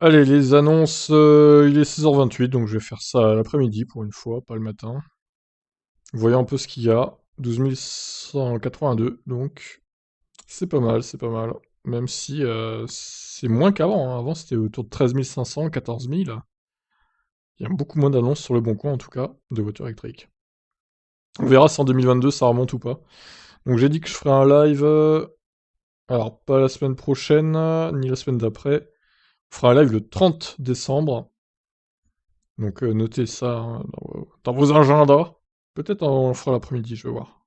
Allez, les annonces, il est 16h28, donc je vais faire ça l'après-midi pour une fois, pas le matin. Voyons un peu ce qu'il y a. 12 182, donc c'est pas mal, c'est pas mal. Même si c'est moins qu'avant, hein. Avant, c'était autour de 13 500, 14 000. Il y a beaucoup moins d'annonces sur le Bon Coin, en tout cas, de voitures électriques. On verra si en 2022 ça remonte ou pas. Donc j'ai dit que je ferai un live, alors pas la semaine prochaine, ni la semaine d'après. On fera un live le 30 décembre. Donc notez ça hein, dans vos agendas. Peut-être on le fera l'après-midi, je vais voir.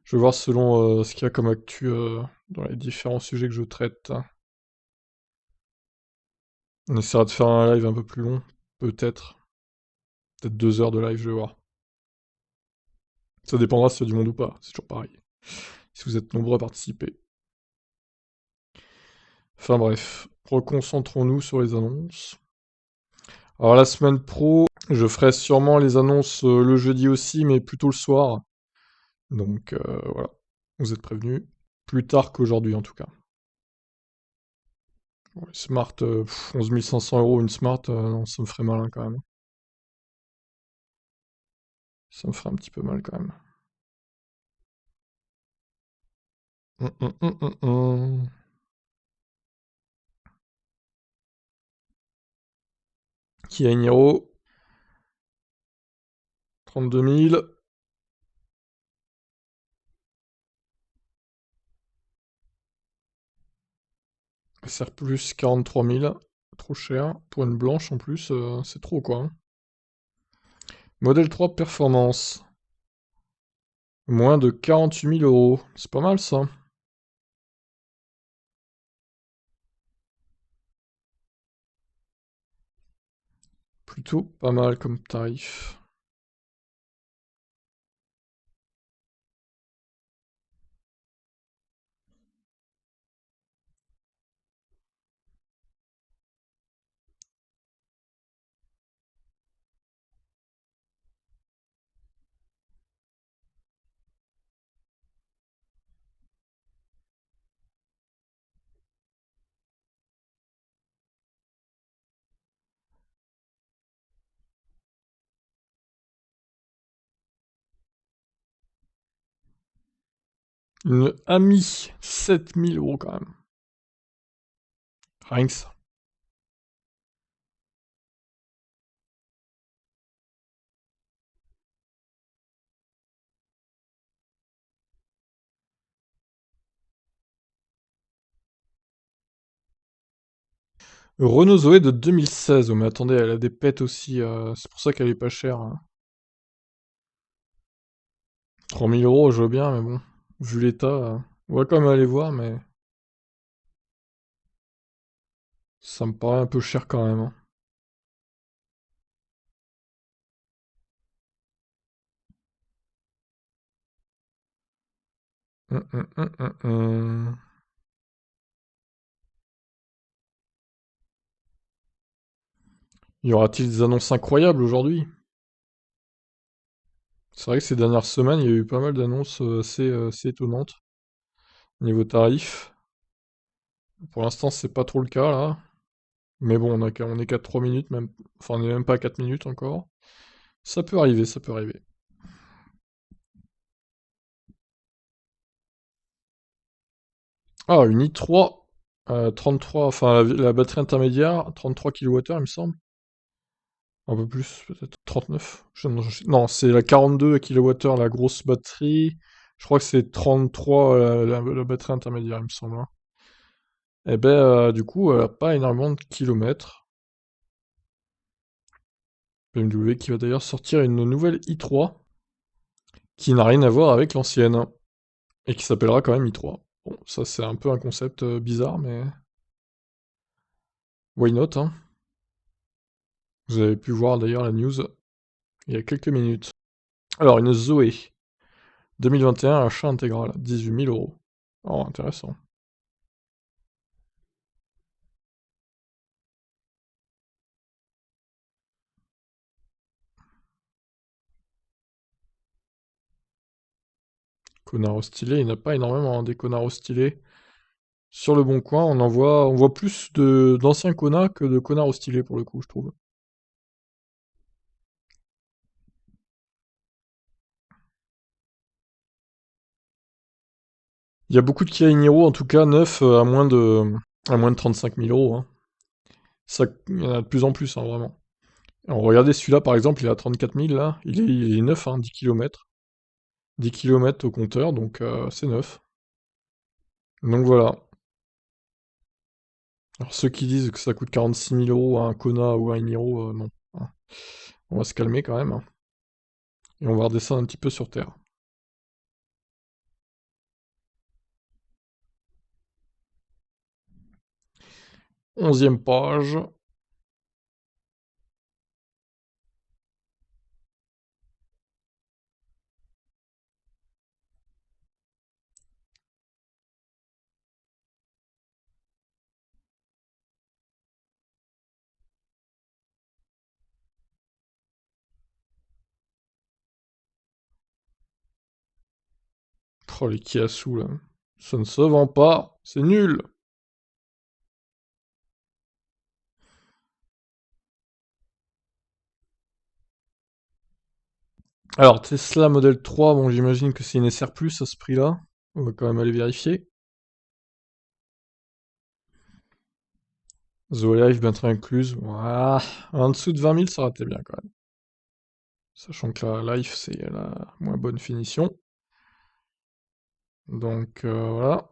Je vais voir selon ce qu'il y a comme actu dans les différents sujets que je traite. On essaiera de faire un live un peu plus long, peut-être. Peut-être 2 heures de live, je vais voir. Ça dépendra s'il y a du monde ou pas, c'est toujours pareil. Si vous êtes nombreux à participer. Enfin bref, reconcentrons-nous sur les annonces. Alors la semaine pro, je ferai sûrement les annonces le jeudi aussi, mais plutôt le soir. Donc voilà, vous êtes prévenus. Plus tard qu'aujourd'hui en tout cas. Ouais, Smart, 11 500 euros une Smart, non, ça me ferait mal hein, quand même. Ça me ferait un petit peu mal quand même. Hum, hum, hum, hum, hum. Kia Niro, 32 000. SR Plus, 43 000. Trop cher. Pour une blanche en plus, c'est trop quoi, hein. Modèle 3 Performance. Moins de 48 000 euros. C'est pas mal ça. Plutôt pas mal comme tarif. Une Ami, 7 000 euros quand même. Rien que ça. Renault Zoé de 2016. Oh, mais attendez, elle a des pets aussi. C'est pour ça qu'elle est pas chère, hein. 3 000 euros, je veux bien, mais bon. Vu l'état, on va quand même aller voir, mais ça me paraît un peu cher quand même, hein. Hum. Y aura-t-il des annonces incroyables aujourd'hui? C'est vrai que ces dernières semaines, il y a eu pas mal d'annonces assez étonnantes niveau tarif. Pour l'instant, c'est pas trop le cas là. Mais bon, on est qu'à 3 minutes, même. Enfin, on est même pas à 4 minutes encore. Ça peut arriver, ça peut arriver. Ah, une i3, 33, enfin la batterie intermédiaire, 33 kWh, il me semble. Un peu plus, peut-être 39. Non, c'est la 42 kWh, la grosse batterie. Je crois que c'est 33 la batterie intermédiaire, il me semble, hein. Et ben, du coup, elle a pas énormément de kilomètres. BMW qui va d'ailleurs sortir une nouvelle i3 qui n'a rien à voir avec l'ancienne et qui s'appellera quand même i3. Bon, ça c'est un peu un concept bizarre, mais why not, hein. Vous avez pu voir d'ailleurs la news il y a quelques minutes. Alors, une Zoé 2021 achat intégral, 18 000 euros. Oh, intéressant. Connard stylé, il n'y en a pas énormément hein, des connards stylés. Sur le bon coin, on voit plus d'anciens Kona que de connards au stylet pour le coup, je trouve. Il y a beaucoup de Kia Niro, en tout cas neuf à moins de 35 000 euros, hein. Ça, il y en a de plus en plus, hein, vraiment. Alors, regardez celui-là par exemple, il est à 34 000 là, il est neuf, hein, 10 km. 10 km au compteur, donc c'est neuf. Donc voilà. Alors ceux qui disent que ça coûte 46 000 euros à un Kona ou à un Niro, non. Hein. On va se calmer quand même, hein. Et on va redescendre un petit peu sur Terre. 11e page. Oh les Kiasu là. Ça ne se vend pas, c'est nul. Alors Tesla Model 3, bon j'imagine que c'est une SR+, à ce prix-là. On va quand même aller vérifier. Zoé Life, batterie incluse. Voilà. En dessous de 20 000, ça aurait été bien quand même. Sachant que la Life, c'est la moins bonne finition. Donc voilà.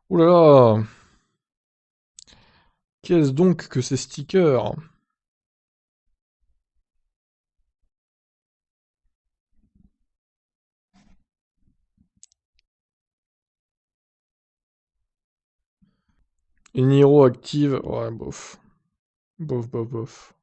Ouh là là. Qu'est-ce donc que ces stickers? Une Hero active. Ouais, bof. Bof, bof, bof.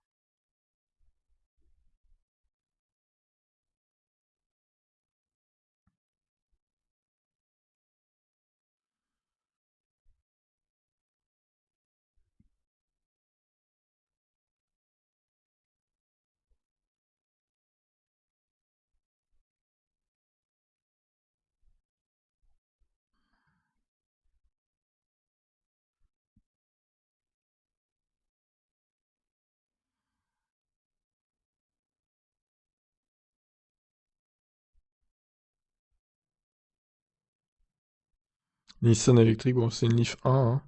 Nissan électrique, bon, c'est une Leaf 1, hein.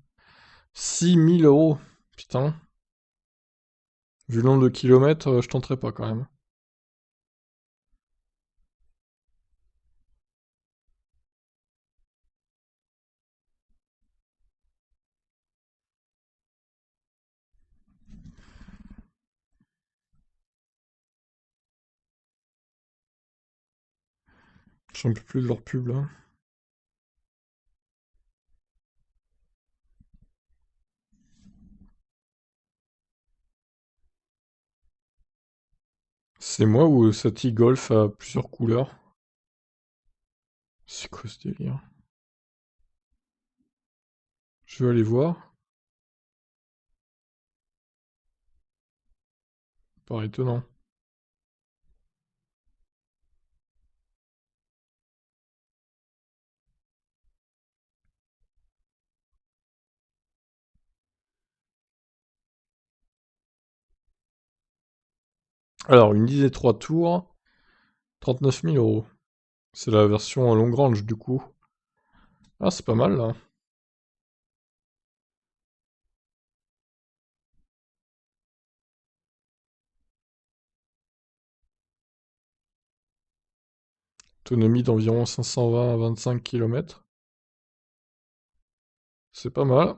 6 000 euros. Putain. Vu le nombre de kilomètres, je tenterai pas quand même. J'en peux plus de leur pub là. C'est moi ou cette e-Golf a plusieurs couleurs? C'est quoi ce délire? Je vais aller voir. Pas étonnant. Alors, une 10 et 3 tours, 39 000 euros. C'est la version long range du coup. Ah, c'est pas mal là. Autonomie d'environ 520 à 25 km. C'est pas mal.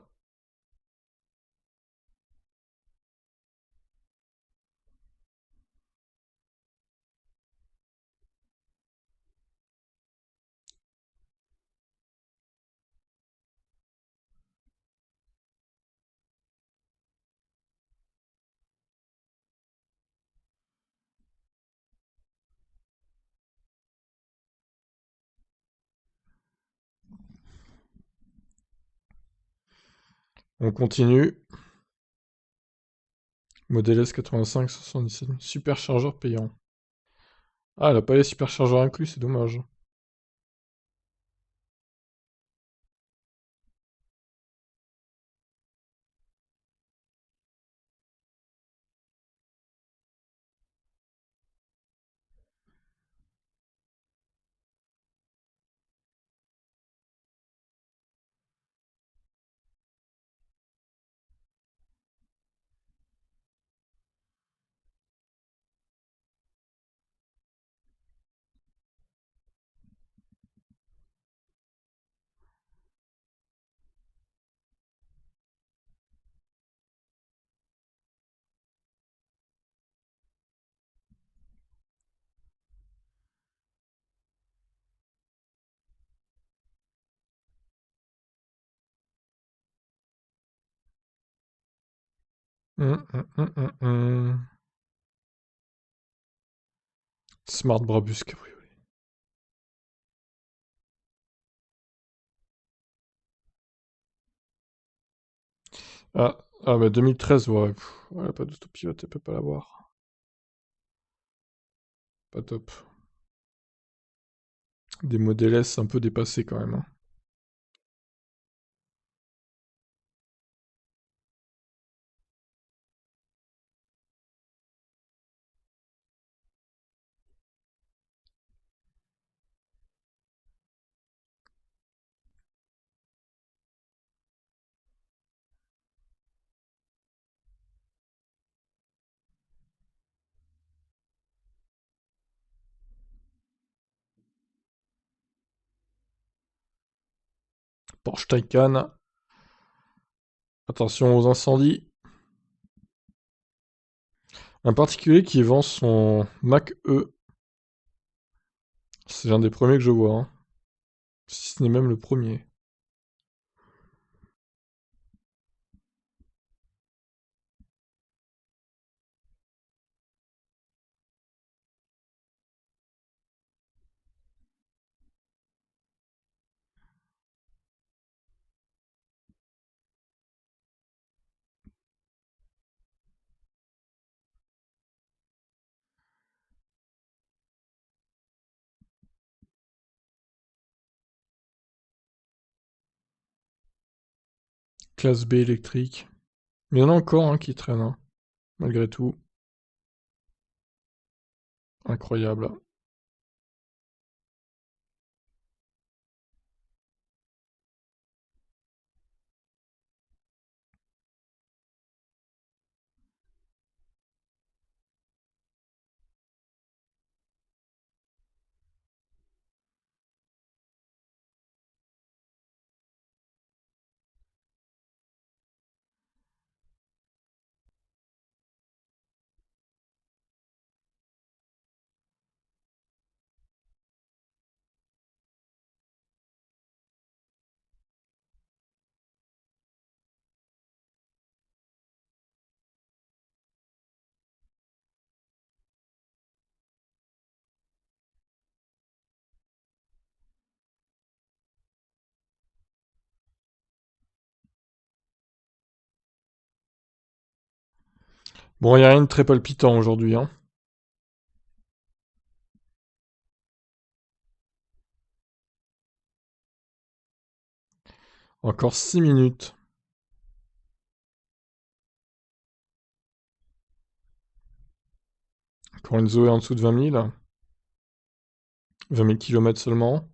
On continue. Model S 85 77. Superchargeur payant. Ah, elle a pas les superchargeurs inclus, c'est dommage. Hum. Smart Brabus Cabriolet. Ah, bah 2013, ouais. Elle a pas d'autopilote, elle peut pas l'avoir. Pas top. Des modèles S un peu dépassés quand même, hein. Porsche Taycan. Attention aux incendies. Un particulier qui vend son Mac E. C'est l'un des premiers que je vois, hein. Si ce n'est même le premier. Classe B électrique. Mais il y en a encore un qui traîne, hein, malgré tout. Incroyable. Bon, il n'y a rien de très palpitant aujourd'hui, hein. Encore 6 minutes. Encore une Zoé en dessous de 20 000. 20 000 km seulement.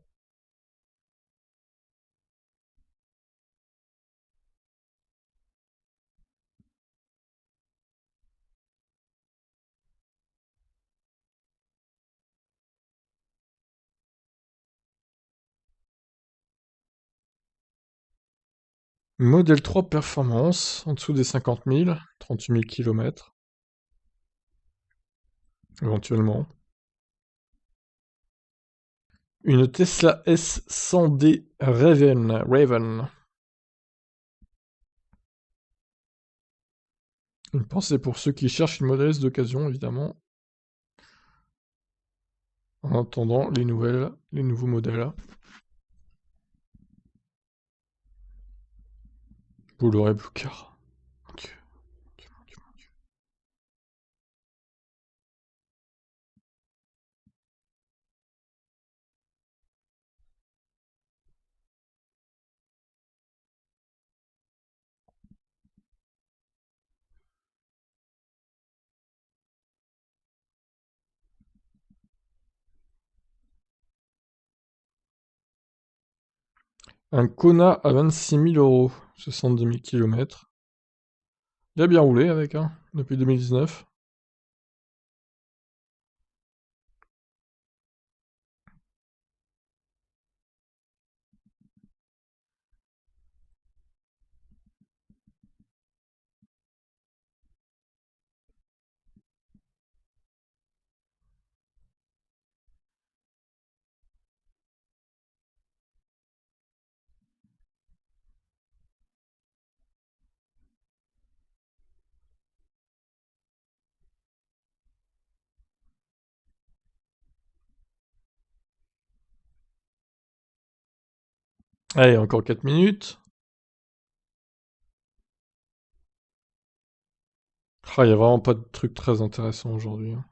Modèle 3 Performance, en dessous des 50 000. 38 000 km, éventuellement. Une Tesla S100D Raven. Une pensée pour ceux qui cherchent une Model S d'occasion, évidemment. En attendant les nouveaux modèles. Bolloré Bluecar. Mon Dieu, mon Dieu, mon Dieu. Un Kona à 26 000 euros, 70 000 km. Il a bien roulé avec, hein, depuis 2019. Allez, encore 4 minutes. Ah, y a vraiment pas de truc très intéressant aujourd'hui, hein.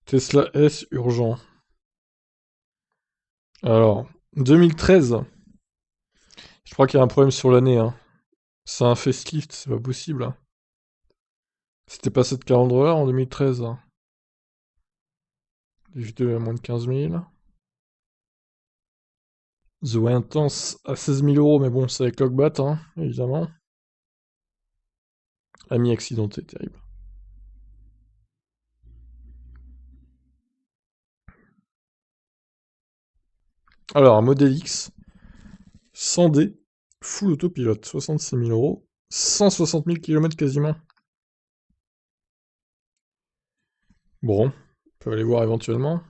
Tesla S urgent. Alors, 2013. Je crois qu'il y a un problème sur l'année, hein. C'est un facelift, c'est pas possible, hein. C'était pas cette calandre-là en 2013, hein. Les vidéos à moins de 15 000. The Way Intense à 16 000 euros, mais bon, c'est avec Logbat, hein, évidemment. Ami accidenté, terrible. Alors, un Model X, 100D, full autopilote, 66 000 euros, 160 000 km quasiment. Bon, on peut aller voir éventuellement.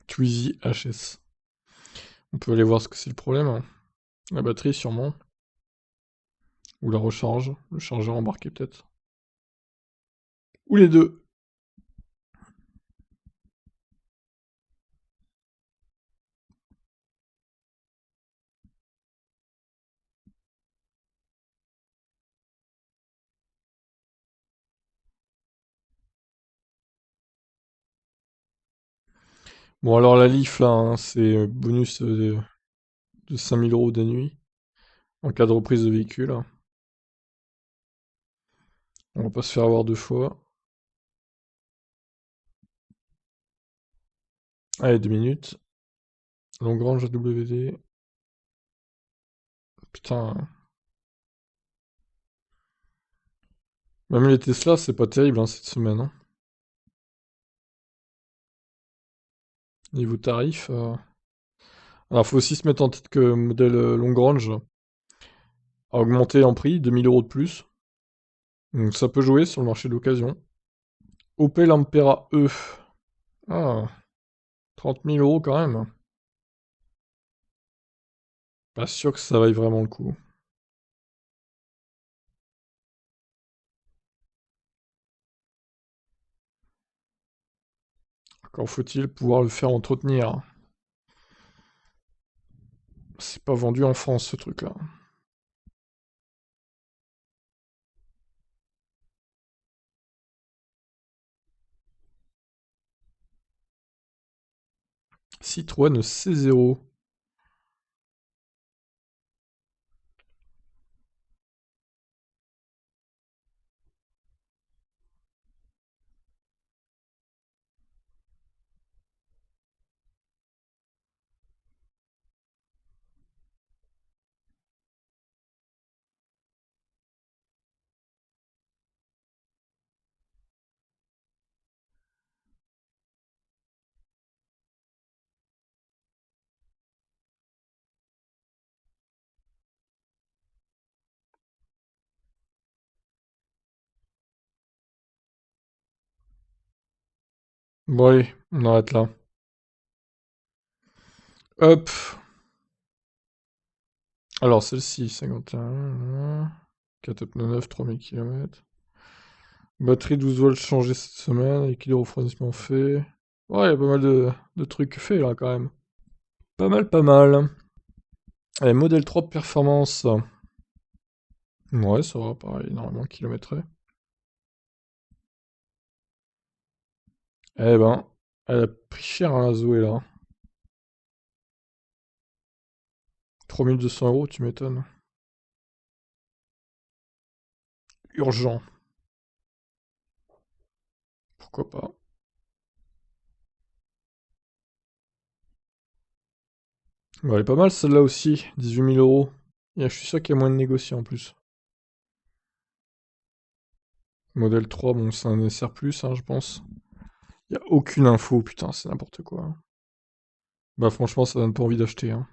Twizy HS. On peut aller voir ce que c'est le problème, hein. La batterie, sûrement. Ou la recharge. Le chargeur embarqué, peut-être. Ou les deux. Bon, alors la Leaf, là, hein, c'est bonus de 5 000 euros de nuit. En cas de reprise de véhicule, hein. On va pas se faire avoir deux fois. Allez, 2 minutes. Longrange WD. Putain. Même les Tesla, c'est pas terrible, hein, cette semaine, hein. Niveau tarif. Alors, faut aussi se mettre en tête que le modèle Longrange a augmenté en prix, 2 000 euros de plus. Donc ça peut jouer sur le marché de l'occasion. Opel Ampera E. Ah, 30 000 euros quand même. Pas sûr que ça vaille vraiment le coup. Encore faut-il pouvoir le faire entretenir. C'est pas vendu en France, ce truc-là. Citroën C0. Bon allez, on arrête là. Hop. Alors celle-ci, 51. 4 pneus neufs, 3000 km. Batterie 12 volts changée cette semaine, équilibre refroidissement fait. Ouais, il y a pas mal de trucs faits là quand même. Pas mal, pas mal. Allez, modèle 3 performance. Ouais, ça va, pareil, normalement, kilométré. Eh ben, elle a pris cher, hein, la Zoé, là. 3200 €, tu m'étonnes. Urgent. Pourquoi pas. Bah, elle est pas mal, celle-là aussi. 18 000 €. Et je suis sûr qu'il y a moins de négocier, en plus. Modèle 3, bon, c'est un SR+, hein, je pense. Y a aucune info, putain, c'est n'importe quoi. Bah, franchement, ça donne pas envie d'acheter, hein.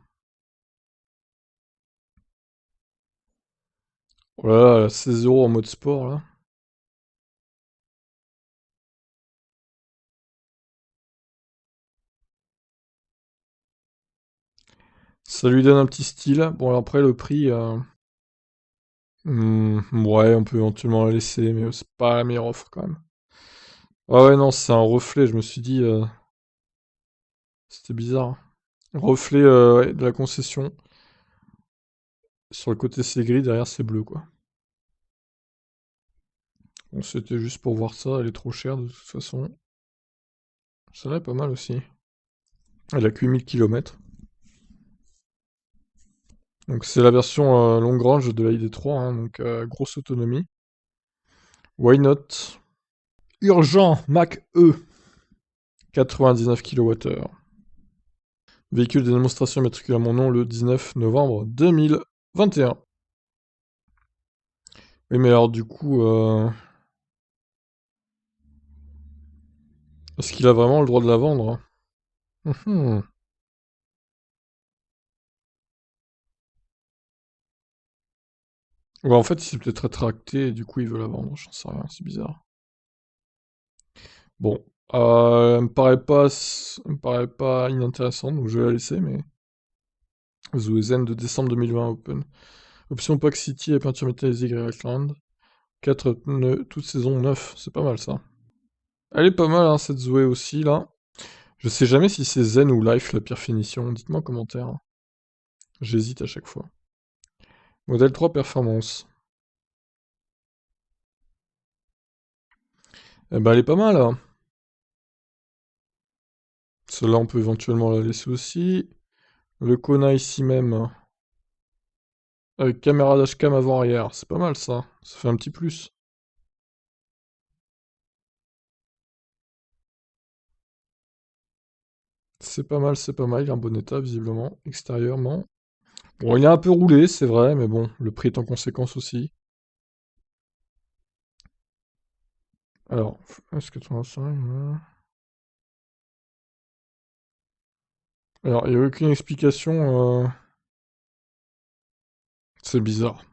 Voilà, 16 € en mode sport, là. Ça lui donne un petit style. Bon, alors après, le prix... ouais, on peut éventuellement la laisser, mais c'est pas la meilleure offre, quand même. Ah ouais, non, c'est un reflet, je me suis dit... c'était bizarre. Reflet ouais, de la concession. Sur le côté, c'est gris, derrière, c'est bleu, quoi. Bon, c'était juste pour voir ça, elle est trop chère, de toute façon. Celle-là est pas mal aussi. Elle a que 8000 km. Donc c'est la version long range de la ID3, hein, donc grosse autonomie. Why not? Urgent, Mac E, 99 kWh. Véhicule de démonstration immatriculé à mon nom le 19 novembre 2021. Oui, mais alors du coup, est-ce qu'il a vraiment le droit de la vendre? Mhm. Ouais, en fait, il s'est peut-être rétracté et du coup, il veut la vendre, j'en sais rien, c'est bizarre. Bon, elle me paraît pas inintéressante, donc je vais la laisser, mais... Zoé Zen de décembre 2020 open. Option Pack City et peinture métallisée Greyland. 4 pneus, toute saison 9, c'est pas mal ça. Elle est pas mal, hein, cette Zoé aussi, là. Je sais jamais si c'est Zen ou Life la pire finition, dites-moi en commentaire, hein. J'hésite à chaque fois. Modèle 3 performance. Eh ben elle est pas mal, hein. Celle-là on peut éventuellement la laisser aussi. Le Kona ici même. Avec caméra dashcam avant-arrière, c'est pas mal ça. Ça fait un petit plus. C'est pas mal, il est en bon état visiblement, extérieurement. Bon, il est un peu roulé, c'est vrai, mais bon, le prix est en conséquence aussi. Alors, S85, alors, il n'y a aucune explication. C'est bizarre.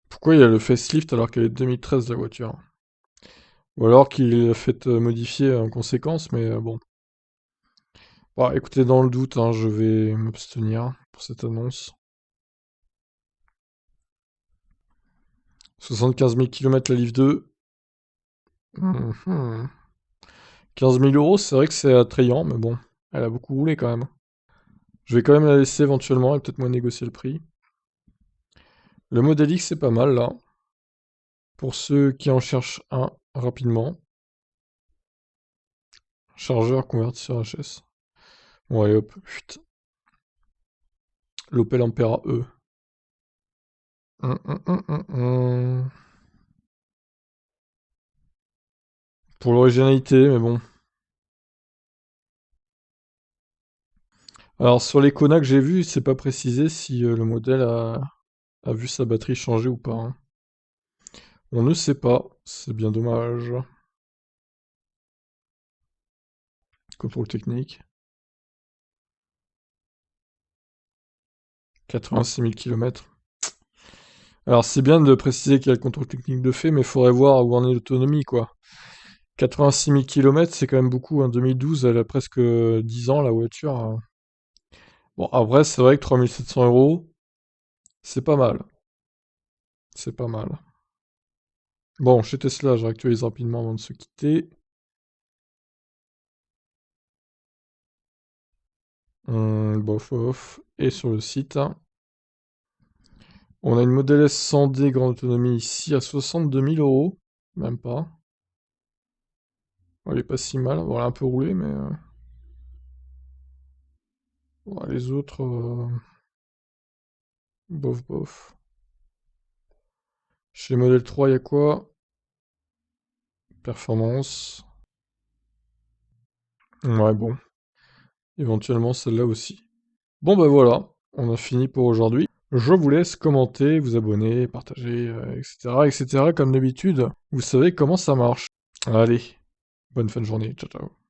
Pourquoi il y a le facelift alors qu'elle est 2013 la voiture? Ou alors qu'il l'a fait modifier en conséquence, mais bon. Bon, écoutez, dans le doute, hein, je vais m'abstenir pour cette annonce. 75 000 km la Livre 2. 15 000 euros, c'est vrai que c'est attrayant, mais bon, elle a beaucoup roulé quand même. Je vais quand même la laisser éventuellement et peut-être moins négocier le prix. Le Model X, c'est pas mal là. Pour ceux qui en cherchent un rapidement. Chargeur convertisseur HS. Bon, allez hop, chut. L'Opel Ampera E. Hum. Pour l'originalité, mais bon. Alors sur les Kona que j'ai vus, c'est pas précisé si le modèle a vu sa batterie changer ou pas, hein. On ne sait pas, c'est bien dommage. Contrôle technique. 86 000 km. Alors c'est bien de préciser qu'il y a le contrôle technique de fait, mais il faudrait voir où en est l'autonomie, quoi. 86 000 km, c'est quand même beaucoup. En 2012, elle a presque 10 ans, la voiture, hein. Bon, après, c'est vrai que 3700 €, c'est pas mal. C'est pas mal. Bon, chez Tesla, je réactualise rapidement avant de se quitter. Bof, bof. Et sur le site, on a une Model S 100D grande autonomie ici à 62 000 euros. Même pas. Elle est pas si mal. Bon, elle a un peu roulé, mais... bon, les autres... bof, bof. Chez Model 3, il y a quoi? Performance. Ouais, bon. Éventuellement celle-là aussi. Bon bah voilà, on a fini pour aujourd'hui. Je vous laisse commenter, vous abonner, partager, etc., etc. Comme d'habitude. Vous savez comment ça marche. Allez, bonne fin de journée, ciao ciao.